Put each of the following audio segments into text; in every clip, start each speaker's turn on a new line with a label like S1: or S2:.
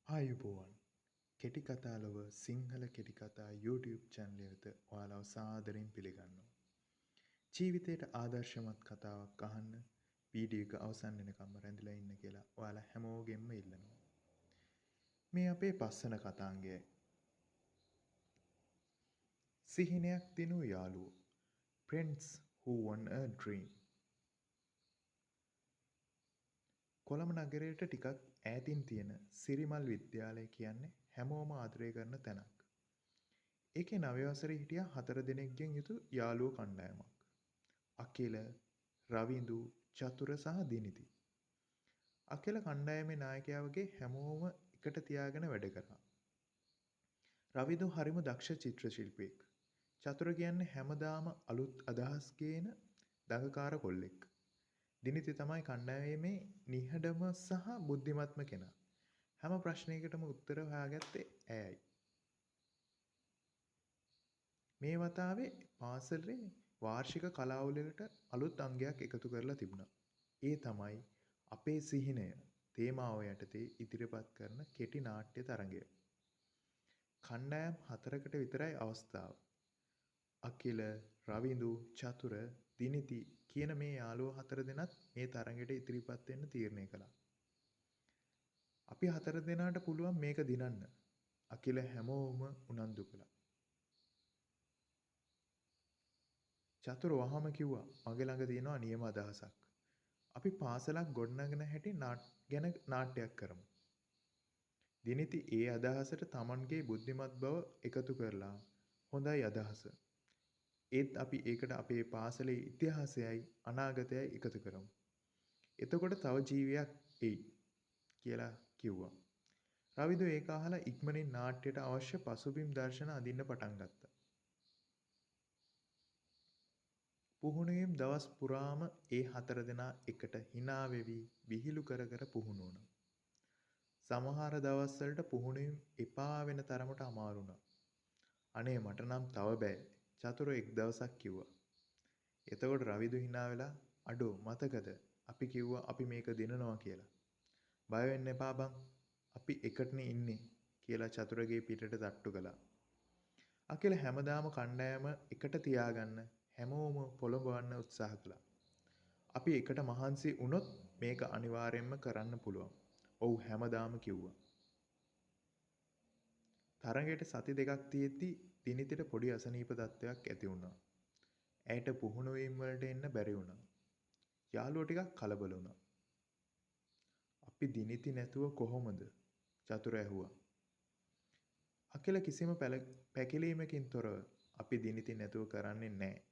S1: ආයුබෝවන් කෙටි කතා ලොව සිංහල කෙටි කතා YouTube channel වෙත ඔයාලව සාදරයෙන් පිළිගන්නවා. ජීවිතයට ආදර්ශමත් කතාවක් අහන්න වීඩියෝ එක අවසන් වෙනකම්ම රැඳිලා ඉන්න කියලා ඔයාලා හැමෝගෙන්ම ඉල්ලනවා. මේ අපේ පස්වන කතාංගයයි. සිහිනයක් දිනූ යාළුවෝ. Friends who won a dream. Colombo නගරයට ටිකක් ඈතින් තියෙන සිරිමල් විද්‍යාලය කියන්නේ හැමෝම ආදරය කරන තැනක්. ඒකේ නවය වසරේ හිටියා 4 දෙනෙක්ගෙන් යුතු යාළුවෝ කණ්ඩායමක්. අකිල, රවිඳු, චතුර සහ දිනිති. අකිල කණ්ඩායමේ නායකයා වගේ හැමෝම එකට තියාගෙන වැඩ කරා. රවිඳු හරිම දක්ෂ චිත්‍ර ශිල්පියෙක්. චතුර කියන්නේ හැමදාම අලුත් අදහස් ගේන දඟකාර කොල්ලෙක්. දිනිති තමයි කණ්ඩායමේ නිහඬම සහ බුද්ධිමත්ම කෙනා. හැම ප්‍රශ්නයකටම උත්තර හොයාගත්තේ ඇයයි. මේ වතාවේ පාසලේ වාර්ෂික කලාවුලකට අලුත් අංගයක් එකතු කරලා තිබුණා. ඒ තමයි අපේ සිහිනය තේමාව යටතේ ඉදිරිපත් කරන කෙටි නාට්‍ය තරඟය. කණ්ඩායම් 4කට විතරයි අවස්ථාව. අකිල, රවිඳු, චතුර, දිනිති කියන මේ යාළුවෝ 4 දෙනත් මේ තරඟයට ඉදිරිපත් වෙන්න තීරණය කළා. අපි 4 දෙනාට පුළුවන් මේක දිනන්න. අකිල හැමෝම උනන්දු කළා. චතුර වහම කිව්වා මගේ ළඟ තියෙනවා නියම අදහසක්. අපි පාසලක් ගොඩනගන හැටි ගැන නාට්‍යයක් කරමු. දිනිති ඒ අදහසට Tamanගේ බුද්ධිමත් බව එකතු කරලා හොඳයි අදහස. ඒත් අපි ඒකට අපේ පාසලේ ඉතිහාසයයි අනාගතයයි එකතු කරමු. එතකොට තව ජීවියක් එයි කියලා කිව්වා. රවිදු ඒක අහලා ඉක්මනින් නාට්‍යයට අවශ්‍ය පසුබිම් දර්ශන අඳින්න පටන් ගත්තා. පුහුණුවීම් දවස් පුරාම ඒ 4 දෙනා එකට hina වෙවි විහිළු කර කර පුහුණු වුණා. සමහර දවස්වලට පුහුණුවීම් එපා වෙන තරමට අමාරු වුණා. අනේ මට නම් තව බෑ. චතුර එක් දවසක් කිව්වා. එතකොට රවිදු hina වෙලා අඩෝ මතකද අපි කිව්වා අපි මේක දිනනවා කියලා. බය වෙන්න එපා බං. අපි එකටනේ ඉන්නේ කියලා චතුරගේ පිටට තට්ටු කළා. අකිල හැමදාම කණ්ඩායම එකට තියාගන්න හැමෝම පොළඹවන්න උත්සාහ කළා. අපි එකට මහන්සි වුණොත් මේක අනිවාර්යයෙන්ම කරන්න පුළුවන්. ඔව් හැමදාම කිව්වා. තරඟයට සති දෙකක් තියෙද්දි දිනිතිට පොඩි අසනීප තත්ත්වයක් ඇති වුණා. ඇයට පුහුණුවීම් වලට එන්න බැරි වුණා. යාළුවෝ ටිකක් කලබල වුණා. අපි දිනිති නැතුව කොහොමද? චතුර ඇහුවා. අකිල කිසිම පැකිලීමකින් තොරව අපි දිනිති නැතුව කරන්නේ නැහැ.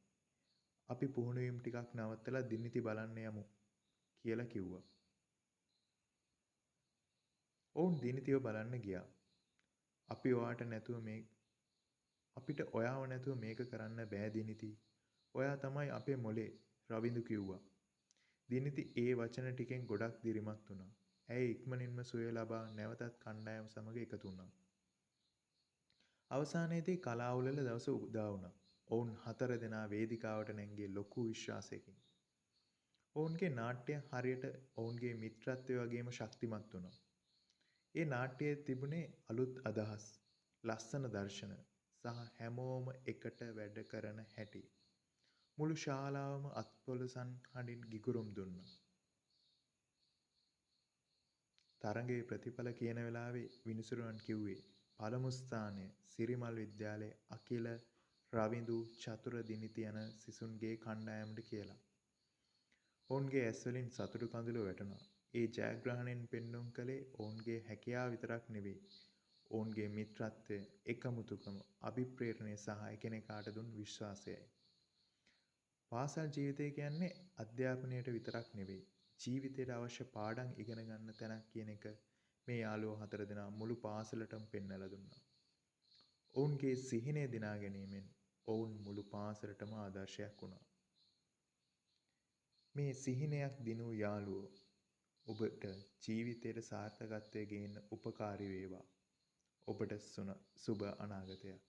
S1: අපි පුහුණුවීම් ටිකක් නවත්තලා දිනිති බලන්න යමු කියලා කිව්වා. ඔවුන් දිනිතිව බලන්න ගියා. අපිට ඔයාව නැතුව මේක කරන්න බෑ දිනිති. ඔයා තමයි අපේ මොලේ රවිඳු කිව්වා. දිනිති ඒ වචන ටිකෙන් ගොඩක් දිරිමත් වුණා. ඇය ඉක්මනින්ම සුවය ලබා නැවතත් කණ්ඩායම සමග එකතු වුණා. අවසානයේදී කලාවුලල දවස උදා වුණා. ඔවුන් 4 දෙනා වේදිකාවට නැංගේ ලොකු විශ්වාසයකින්. ඔවුන්ගේ නාට්‍ය හරියට ඔවුන්ගේ මිත්‍රත්වය වගේම ශක්තිමත් වුණා. ඒ නාට්‍යයේ තිබුණේ අලුත් අදහස්, ලස්සන දර්ශන සහ හැමෝම එකට වැඩ කරන හැටි. මුළු ශාලාවම අත්පොලසන් හඬින් ගිගුරුම් දුන්නා. තරඟයේ ප්‍රතිඵල කියන වෙලාවේ විනිසුරුවන් කිව්වේ පළමු ස්ථානය සිරිමල් විද්‍යාලයේ අකිල, රවිඳු, චතුර, දිනිති යන සිසුන්ගේ කණ්ඩායමට කියලා. ඔවුන්ගේ ඇස් වලින් සතුටු කඳුළු වැටුණා. ඒ ජයග්‍රහණයෙන් පෙන්눔 කළේ ඔවුන්ගේ හැකියාව විතරක් නෙවෙයි. ඔවුන්ගේ මිත්‍රත්වය, එකමුතුකම, අභිප්‍රේරණය සහ එකිනෙකාට දුන් විශ්වාසයයි. පාසල් ජීවිතය කියන්නේ අධ්‍යාපනයට විතරක් නෙවෙයි. ජීවිතයට අවශ්‍ය පාඩම් ඉගෙන ගන්න තැනක් කියන එක මේ යාළුවෝ 4 දෙනා මුළු පාසලටම පෙන්වලා දුන්නා. ඔවුන්ගේ සිහිනය දිනා ගැනීමෙන් ඔවුන් මුළු පාසලටම ආදර්ශයක් වුණා. මේ සිහිනයක් දිනූ යාළුවෝ ඔබට ජීවිතයට සාර්ථකත්වය ගේන්න උපකාරී වේවා. ඔබට සුබ අනාගතයක්.